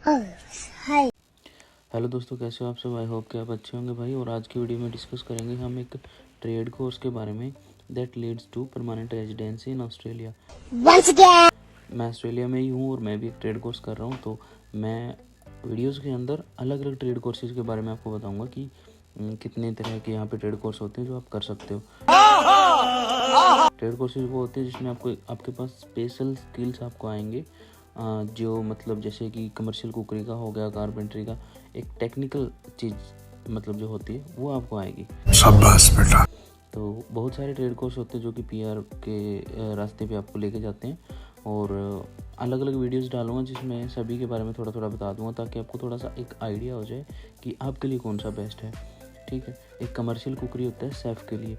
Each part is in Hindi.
हाय हेलो दोस्तों, कैसे हो आप सब। आई होप कि आप अच्छे होंगे भाई। और आज की वीडियो में डिस्कस करेंगे हम एक ट्रेड कोर्स के बारे में that leads to permanent residency in Australia. मैं ऑस्ट्रेलिया में ही हूँ और मैं भी एक ट्रेड कोर्स कर रहा हूँ। तो मैं वीडियोस के अंदर अलग अलग ट्रेड कोर्सेज के बारे में आपको बताऊँगा कि कितने तरह के यहाँ पे ट्रेड कोर्स होते हैं जो आप कर सकते हो। ट्रेड कोर्सेज वो होते हैं जिसमें आपके पास स्पेशल स्किल्स आपको आएंगे, जो मतलब जैसे कि कमर्शियल कुकरी का हो गया, कारपेंट्री का, एक टेक्निकल चीज़ मतलब जो होती है वो आपको आएगी। शाबाश बेटा। तो बहुत सारे ट्रेड कोर्स होते हैं जो कि पीआर के रास्ते पे आपको लेके जाते हैं, और अलग अलग वीडियोस डालूंगा जिसमें सभी के बारे में थोड़ा थोड़ा बता दूंगा ताकि आपको थोड़ा सा एक आइडिया हो जाए कि आपके लिए कौन सा बेस्ट है। ठीक है, एक कमर्शियल कुकरी होता है शेफ़ के लिए।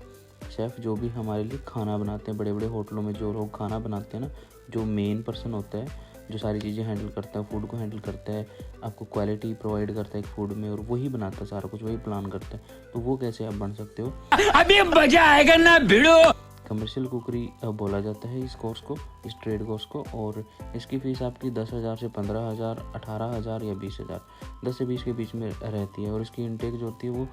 शेफ़ जो भी हमारे लिए खाना बनाते हैं, बड़े बड़े होटलों में जो लोग खाना बनाते हैं ना, जो मेन पर्सन होता है, जो सारी चीज़ें हैंडल करता है, फूड को हैंडल करता है, आपको क्वालिटी प्रोवाइड करता है एक फूड में, और वही बनाता है सारा कुछ, वही प्लान करता है। तो वो कैसे आप बन सकते हो, अभी मजा आएगा ना भिड़ो। कमर्शियल कुकरी बोला जाता है इस कोर्स को, इस ट्रेड कोर्स को। और इसकी फ़ीस आपकी 10,000 से 15,000, 18,000 या 20,000, 10 से 20 के बीच में रहती है। और इसकी इनटेक जो होती है वो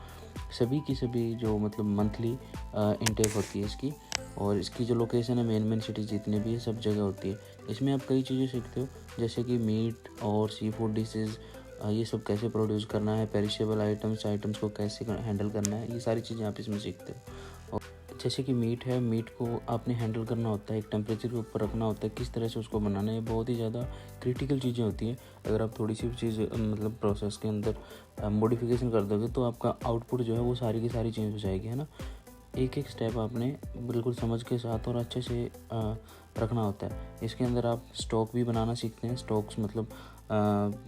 सभी की सभी जो मतलब मंथली इनटेक होती है इसकी। और इसकी जो लोकेशन है, मेन सिटी जितने भी है सब जगह होती है। इसमें आप कई चीज़ें सीखते हो, जैसे कि मीट और सी फूड डिशेज़, ये सब कैसे प्रोड्यूस करना है, पेरिशेबल आइटम्स को कैसे हैंडल करना है, ये सारी चीज़ें आप इसमें सीखते हो। और जैसे कि मीट है, मीट को आपने हैंडल करना होता है, एक टेम्परेचर के ऊपर रखना होता है, किस तरह से उसको बनाना है, बहुत ही ज़्यादा क्रिटिकल चीज़ें होती हैं। अगर आप थोड़ी सी भी चीज़ मतलब प्रोसेस के अंदर मॉडिफिकेशन कर दोगे तो आपका आउटपुट जो है वो सारी की सारी चेंज हो जाएगी, है ना। एक एक स्टेप आपने बिल्कुल समझ के साथ और अच्छे से रखना होता है। इसके अंदर आप स्टॉक भी बनाना सीखते हैं। स्टॉक्स मतलब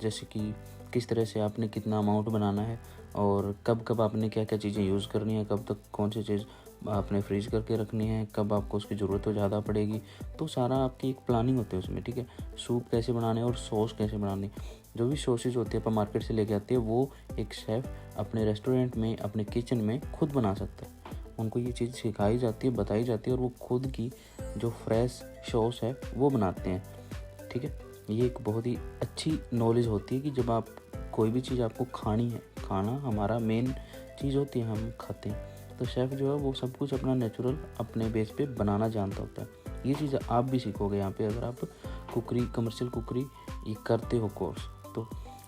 जैसे कि किस तरह से आपने कितना अमाउंट बनाना है, और कब कब आपने क्या क्या चीज़ें यूज़ करनी है, कब तक कौन सी चीज़ आपने फ्रीज करके रखनी है, कब आपको उसकी ज़रूरत हो ज़्यादा पड़ेगी। तो सारा आपकी एक प्लानिंग होती है उसमें। ठीक है, सूप कैसे बनाने और सॉस कैसे बनाने, जो भी सॉसेज होती है अपन मार्केट से लेके आते हैं, वो एक शेफ़ अपने रेस्टोरेंट में, अपने किचन में खुद बना सकता है। उनको ये चीज़ सिखाई जाती है, बताई जाती है, और वो खुद की जो फ्रेश सॉस है वो बनाते हैं। ठीक है, ये एक बहुत ही अच्छी नॉलेज होती है कि जब आप कोई भी चीज़ आपको खानी है, खाना हमारा मेन चीज़ होती है, हम खाते हैं, तो शेफ़ जो है वो सब कुछ अपना नेचुरल अपने बेस पे बनाना जानता होता है। ये चीज़ आप भी सीखोगे यहाँ पे अगर आप कुकरी, कमर्शियल कुकरी ये करते हो कोर्स तो।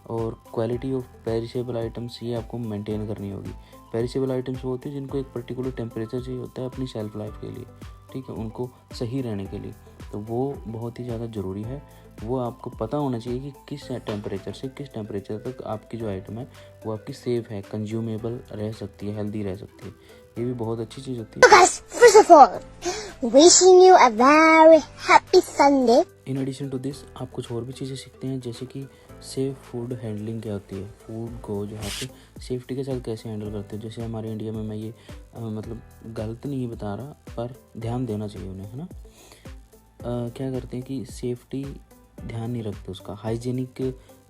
और क्वालिटी ऑफ पेरिशेबल आइटम्स ये आपको मेंटेन करनी होगी। पेरिशेबल आइटम्स वो होती है जिनको एक पर्टिकुलर टेम्परेचर चाहिए होता है अपनी शेल्फ लाइफ के लिए, ठीक है, उनको सही रहने के लिए। तो वो बहुत ही ज़्यादा ज़रूरी है। वो आपको पता होना चाहिए कि किस टेम्परेचर से किस टेम्परेचर तक आपकी जो आइटम है वो आपकी सेफ़ है, कंज्यूमेबल रह सकती है, हेल्दी रह सकती है। ये भी बहुत अच्छी चीज़ होती है। guys, first of all, wishing you a very happy Sunday. In addition to this आप कुछ और भी चीज़ें सीखते हैं, जैसे कि सेफ फूड हैंडलिंग क्या होती है, फूड को जो है पे सेफ्टी के साथ कैसे हैंडल करते हैं। जैसे हमारे इंडिया में, मैं ये मतलब गलत नहीं बता रहा, पर ध्यान देना चाहिए उन्हें, है ना। क्या करते हैं कि सेफ्टी ध्यान नहीं रखते, उसका हाइजीनिक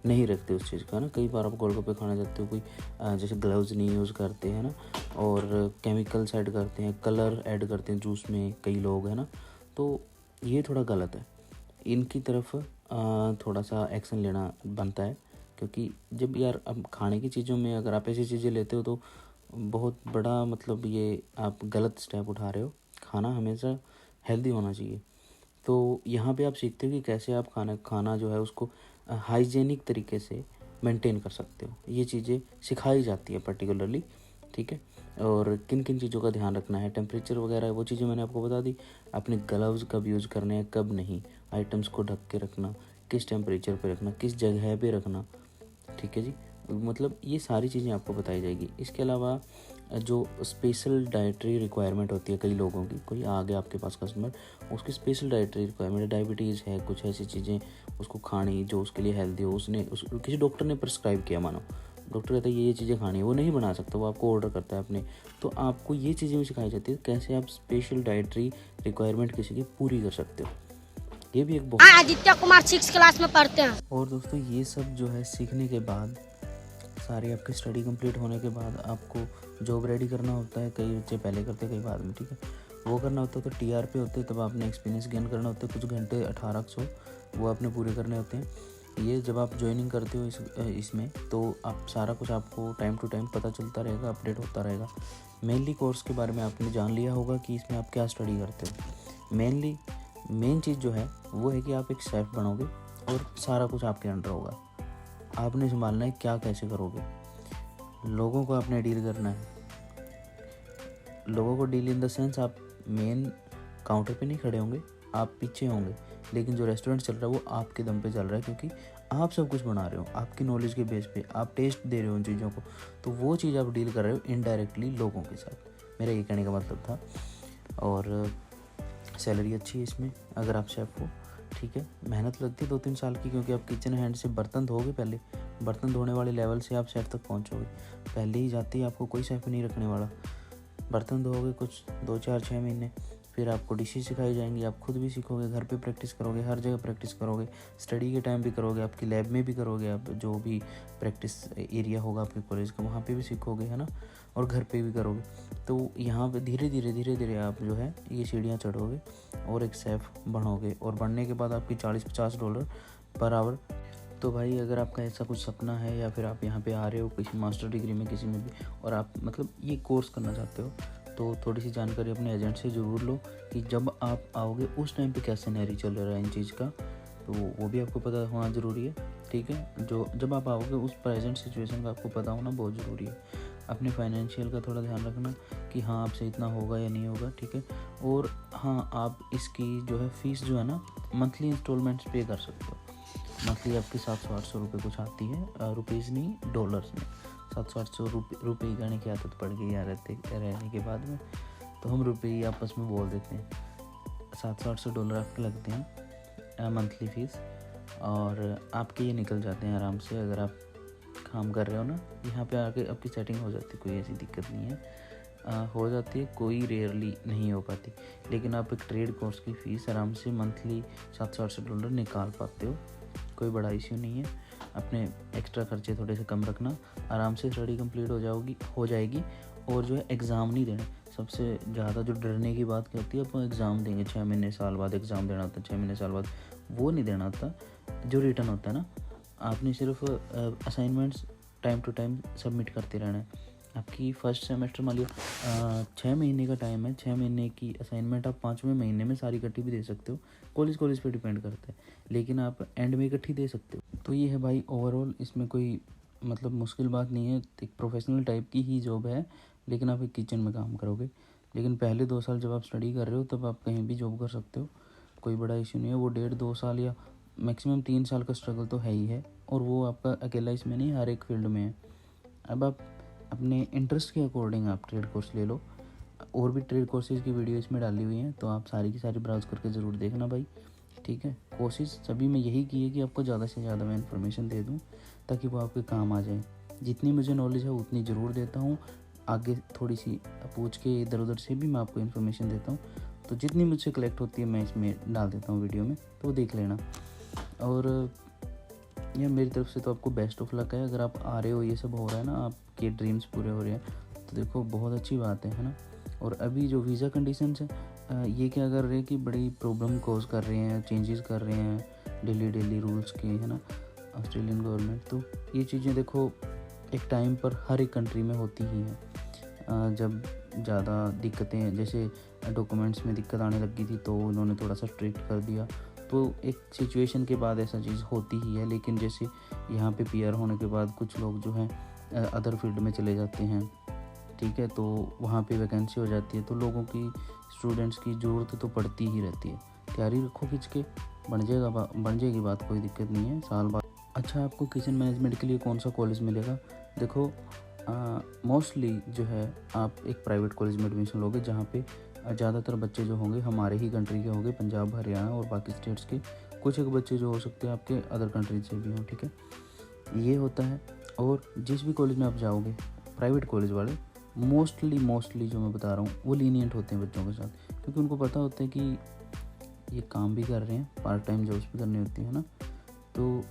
नहीं रखते उस चीज़ का ना। कई बार आप गोलगप्पे खाने जाते हो, कोई जैसे ग्लव्स नहीं यूज़ करते हैं ना, और केमिकल्स ऐड करते हैं, कलर ऐड करते हैं जूस में कई लोग, है ना। तो ये थोड़ा गलत है, इनकी तरफ थोड़ा सा एक्शन लेना बनता है। क्योंकि जब यार अब खाने की चीज़ों में अगर आप ऐसी चीज़ें लेते हो तो बहुत बड़ा मतलब ये आप गलत स्टेप उठा रहे हो। खाना हमेशा हेल्दी होना चाहिए। तो यहाँ पे आप सीखते हो कि कैसे आप खाना जो है उसको हाइजेनिक तरीके से मेंटेन कर सकते हो। ये चीज़ें सिखाई जाती है पर्टिकुलरली, ठीक है। और किन किन चीज़ों का ध्यान रखना है, टेम्परेचर वगैरह वो चीज़ें मैंने आपको बता दी। अपने ग्लव्स कब यूज़ करने हैं, कब नहीं, आइटम्स को ढक के रखना, किस टेम्परेचर पे रखना, किस जगह पे रखना, ठीक है जी। मतलब ये सारी चीज़ें आपको बताई जाएगी। इसके अलावा जो स्पेशल डाइटरी रिक्वायरमेंट होती है कई लोगों की, कोई आ गया आपके पास कस्टमर, उसकी स्पेशल डाइटरी रिक्वायरमेंट है, डायबिटीज़ है, कुछ ऐसी चीज़ें उसको खानी जो उसके लिए हेल्दी हो, किसी डॉक्टर ने प्रिस्क्राइब किया, मानो डॉक्टर कहता है ये चीज़ें खानी है, वो नहीं बना सकता, वो आपको ऑर्डर करता है अपने। तो आपको ये चीज़ें भी सिखाई जाती है कैसे आप स्पेशल डाइटरी रिक्वायरमेंट किसी की पूरी कर सकते हो। ये भी एक बहुत आदित्य कुमार 6 क्लास में पढ़ते हैं। और दोस्तों ये सब जो है सीखने के बाद, सारी आपकी स्टडी कंप्लीट होने के बाद आपको जॉब रेडी करना होता है। कई बच्चे पहले करते हैं, कई बाद में, ठीक है। वो करना होता है तो टीआर पे होते हैं, तब आपने एक्सपीरियंस गेन करना होता है। कुछ घंटे 1800 वो आपने पूरे करने होते हैं। ये जब आप ज्वाइनिंग करते हो इसमें तो आप सारा कुछ आपको टाइम टू टाइम पता चलता रहेगा, अपडेट होता रहेगा। मेनली कोर्स के बारे में आपने जान लिया होगा कि इसमें आप क्या स्टडी करते हो। मेन चीज़ जो है वो है कि आप एक शेफ़ बनोगे और सारा कुछ आपके अंडर होगा। आपने संभालना है क्या कैसे करोगे, लोगों को आपने डील करना है। लोगों को डील इन द सेंस आप मेन काउंटर पे नहीं खड़े होंगे, आप पीछे होंगे, लेकिन जो रेस्टोरेंट चल रहा है वो आपके दम पे चल रहा है, क्योंकि आप सब कुछ बना रहे हो आपकी नॉलेज के बेस पे, आप टेस्ट दे रहे हो उन चीज़ों को, तो वो चीज़ आप डील कर रहे हो इनडायरेक्टली लोगों के साथ। मेरा ये कहने का मतलब था। और सैलरी अच्छी है इसमें अगर आप शेफ़ हो, ठीक है। मेहनत लगती है 2-3 साल की, क्योंकि आप किचन हैंड से बर्तन धोगे, पहले बर्तन धोने वाले लेवल से आप शेफ़ तक पहुँचोगे। पहले ही जाते ही आपको कोई शेफ़ नहीं रखने वाला। बर्तन धोगे कुछ 2-4-6 महीने, फिर आपको डिशेज सिखाई जाएंगी, आप खुद भी सीखोगे, घर पे प्रैक्टिस करोगे, हर जगह प्रैक्टिस करोगे, स्टडी के टाइम भी करोगे, आपकी लैब में भी करोगे, आप जो भी प्रैक्टिस एरिया होगा आपके कॉलेज का वहाँ पे भी सीखोगे, है ना, और घर पे भी करोगे। तो यहाँ पे धीरे धीरे आप जो है ये सीढ़ियाँ चढ़ोगे और एक शेफ़ बनोगे, और बनने के बाद आपकी $40-50 पर आवर। तो भाई अगर आपका ऐसा कुछ सपना है, या फिर आप यहाँ पे आ रहे हो किसी मास्टर डिग्री में किसी में भी, और आप मतलब ये कोर्स करना चाहते हो, तो थोड़ी सी जानकारी अपने एजेंट से ज़रूर लो कि जब आप आओगे उस टाइम पे क्या सिनेरियो चल रहा है इन चीज़ का, तो वो भी आपको पता होना ज़रूरी है, ठीक है। जो जब आप आओगे उस प्रेजेंट सिचुएशन का आपको पता होना बहुत ज़रूरी है। अपने फाइनेंशियल का थोड़ा ध्यान रखना कि हाँ आपसे इतना होगा या नहीं होगा, ठीक है। और हाँ, आप इसकी जो है फ़ीस जो है ना मंथली इंस्टॉलमेंट्स पे कर सकते हो। मंथली आपकी 700-800 रुपये कुछ आती है, रुपीज़ नहीं डॉलर्स में। 700-800 रुपये गाने की आदत पड़ गई यहाँ रहने के बाद में, तो हम रुपये ही आपस में बोल देते हैं। $700-800 आपके लगते हैं मंथली फ़ीस, और आपके ये निकल जाते हैं आराम से। अगर आप काम कर रहे हो ना, यहाँ पे आके आपकी सेटिंग हो जाती है, कोई ऐसी दिक्कत नहीं है। हो जाती है, कोई रेयरली नहीं हो पाती, लेकिन आप एक ट्रेड कोर्स की फ़ीस आराम से मंथली $700-800 निकाल पाते हो, कोई बड़ा इश्यू नहीं है। अपने एक्स्ट्रा खर्चे थोड़े से कम रखना, आराम से स्टडी कंप्लीट हो जाएगी। और जो है एग्ज़ाम नहीं देने, सबसे ज़्यादा जो डरने की बात क्या होती है, अपन एग्ज़ाम देंगे 6 महीने साल बाद एग्ज़ाम देना होता है, 6 महीने साल बाद, वो नहीं देना होता। जो रिटर्न होता है ना, आपने सिर्फ assignments time to time submit करते रहना है। आपकी फर्स्ट सेमेस्टर मान लिया 6 महीने का टाइम है, 6 महीने की असाइनमेंट आप 5वें महीने में सारी इकट्ठी भी दे सकते हो, कॉलेज पे डिपेंड करता है, लेकिन आप एंड में इकट्ठी दे सकते हो। तो ये है भाई ओवरऑल, इसमें कोई मतलब मुश्किल बात नहीं है, एक प्रोफेशनल टाइप की ही जॉब है, लेकिन आप एक किचन में काम करोगे। लेकिन पहले 2 साल जब आप स्टडी कर रहे हो तब आप कहीं भी जॉब कर सकते हो, कोई बड़ा इशू नहीं है। वो 1.5-2 साल या मैक्सिमम 3 साल का स्ट्रगल तो है ही है, और वो आपका अकेला इसमें नहीं, हर एक फील्ड में है। अब आप अपने इंटरेस्ट के अकॉर्डिंग आप ट्रेड कोर्स ले लो, और भी ट्रेड कोर्सेज की वीडियो इसमें डाली हुई हैं, तो आप सारी की सारी ब्राउज़ करके ज़रूर देखना भाई, ठीक है। कोशिश सभी में यही की है कि आपको ज़्यादा से ज़्यादा मैं इन्फॉर्मेशन दे दूँ ताकि वो आपके काम आ जाए। जितनी मुझे नॉलेज है उतनी ज़रूर देता हूँ, आगे थोड़ी सी पूछ के इधर उधर से भी मैं आपको इन्फॉर्मेशन देता हूँ, तो जितनी मुझसे कलेक्ट होती है मैं इसमें डाल देता हूँ वीडियो में, तो वो देख लेना। और ये मेरी तरफ से तो आपको बेस्ट ऑफ लक है। अगर आप आ रहे हो, ये सब हो रहा है ना, आपके ड्रीम्स पूरे हो रहे हैं, तो देखो बहुत अच्छी बात है ना। और अभी जो वीज़ा कंडीशंस है, ये क्या कर रहे हैं कि बड़ी प्रॉब्लम कोज कर रहे हैं, चेंजेस कर रहे हैं डेली रूल्स के, है ना, ऑस्ट्रेलियन गवर्नमेंट। तो ये चीज़ें देखो एक टाइम पर हर एक कंट्री में होती ही हैं। जब ज़्यादा दिक्कतें, जैसे डॉक्यूमेंट्स में दिक्कत आने लगी थी, तो उन्होंने थोड़ा सा स्ट्रिक्ट कर दिया, तो एक सिचुएशन के बाद ऐसा चीज़ होती ही है। लेकिन जैसे यहाँ पे पीआर होने के बाद कुछ लोग जो हैं अदर फील्ड में चले जाते हैं, ठीक है, तो वहाँ पे वैकेंसी हो जाती है, तो लोगों की, स्टूडेंट्स की ज़रूरत तो पड़ती ही रहती है। तैयारी रखो खींच के, बन जाएगी बात, कोई दिक्कत नहीं है साल बाद। अच्छा, आपको किचन मैनेजमेंट के लिए कौन सा कॉलेज मिलेगा? देखो मोस्टली जो है आप एक प्राइवेट कॉलेज में एडमिशन लोगे, जहाँ पे ज़्यादातर बच्चे जो होंगे हमारे ही कंट्री के होंगे, पंजाब, हरियाणा और बाकी स्टेट्स के। कुछ एक बच्चे जो हो सकते हैं आपके अदर कंट्रीज से भी हों, ठीक है, ये होता है। और जिस भी कॉलेज में आप जाओगे, प्राइवेट कॉलेज वाले मोस्टली जो मैं बता रहा हूँ वो लीनियंट होते हैं बच्चों के साथ, क्योंकि उनको पता होता है कि ये काम भी कर रहे हैं, पार्ट टाइम जॉब्स भी करनी होती है ना, तो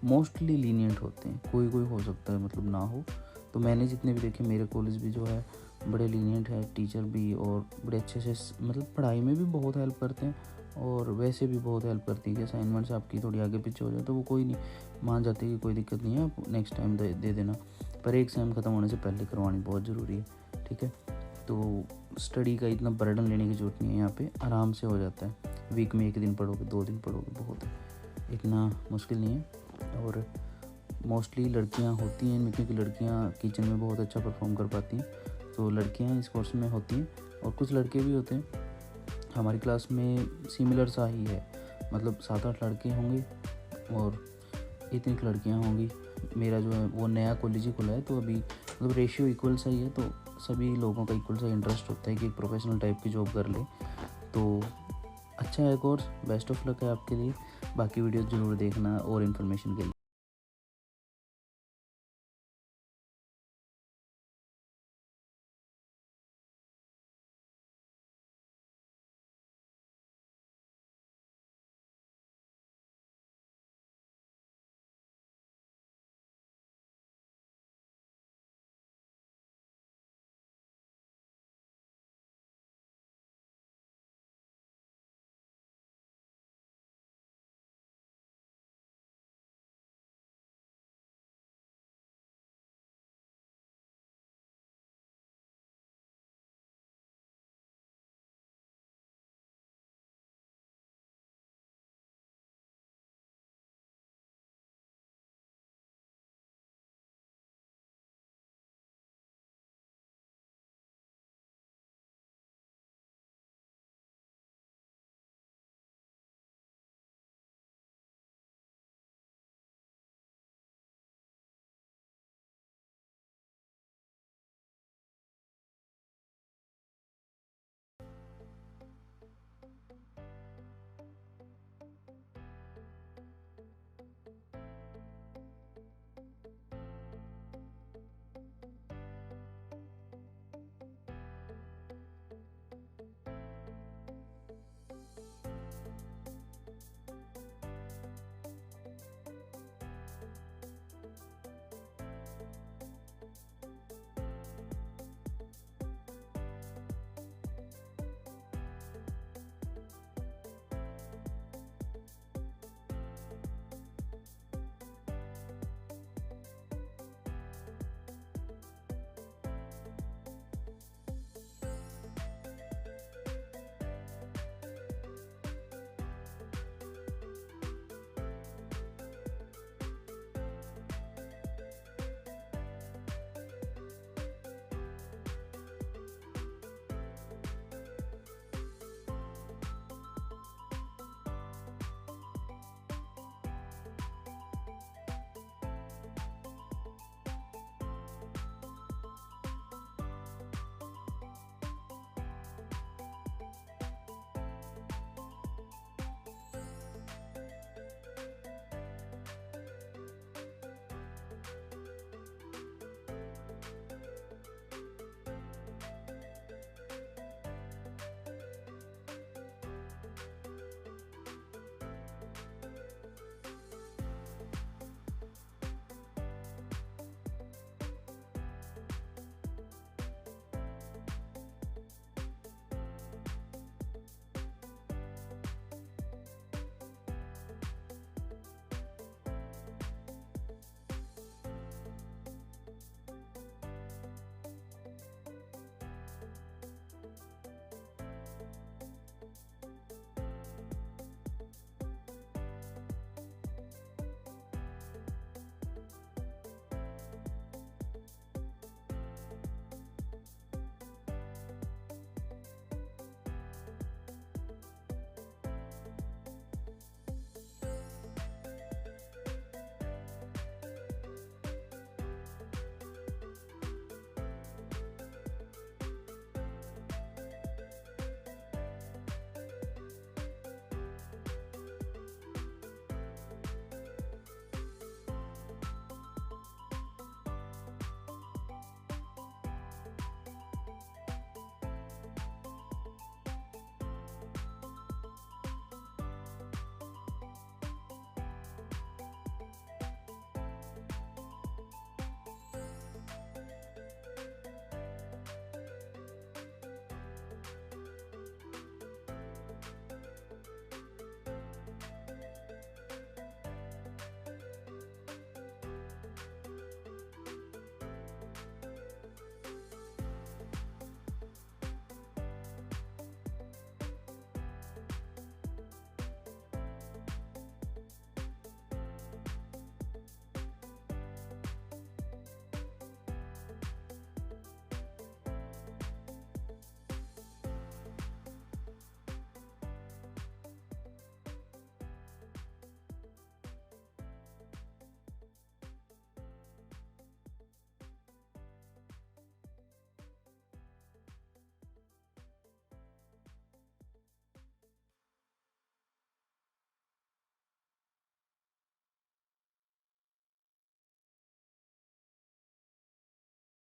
मोस्टली लीनियंट होते हैं। कोई हो सकता है मतलब ना हो, तो मैंने जितने भी देखे, मेरे कॉलेज भी जो है बड़े लीनियंट है, टीचर भी, और बड़े अच्छे से मतलब पढ़ाई में भी बहुत हेल्प करते हैं, और वैसे भी बहुत हेल्प करती है कि असाइनमेंट्स आपकी थोड़ी आगे पीछे हो जाए तो वो कोई नहीं मान जाते कि कोई दिक्कत नहीं है, आप नेक्स्ट टाइम दे देना, पर एक सेम ख़त्म होने से पहले करवानी बहुत ज़रूरी है। ठीक है, तो स्टडी का इतना बर्डन लेने की ज़रूरत नहीं है, यहाँ पे आराम से हो जाता है। वीक में 1 दिन पढ़ोगे, 2 दिन पढ़ोगे, बहुत है, इतना मुश्किल नहीं है। और मोस्टली लड़कियाँ होती हैं इनमें, क्योंकि लड़कियाँ किचन में बहुत अच्छा परफॉर्म कर पाती हैं, तो लड़कियाँ इस कोर्स में होती हैं और कुछ लड़के भी होते हैं। हमारी क्लास में सिमिलर सा ही है, मतलब 7-8 लड़के होंगे और इतनी लड़कियाँ होंगी। मेरा जो है वो नया कॉलेज ही खुला है, तो अभी मतलब रेशियो इक्वल सा ही है, तो सभी लोगों का इक्वल सा इंटरेस्ट होता है कि एक प्रोफेशनल टाइप की जॉब कर ले। तो अच्छा है कोर्स, बेस्ट ऑफ लक है आपके लिए। बाकी वीडियोस ज़रूर देखना और इन्फॉर्मेशन के लिए।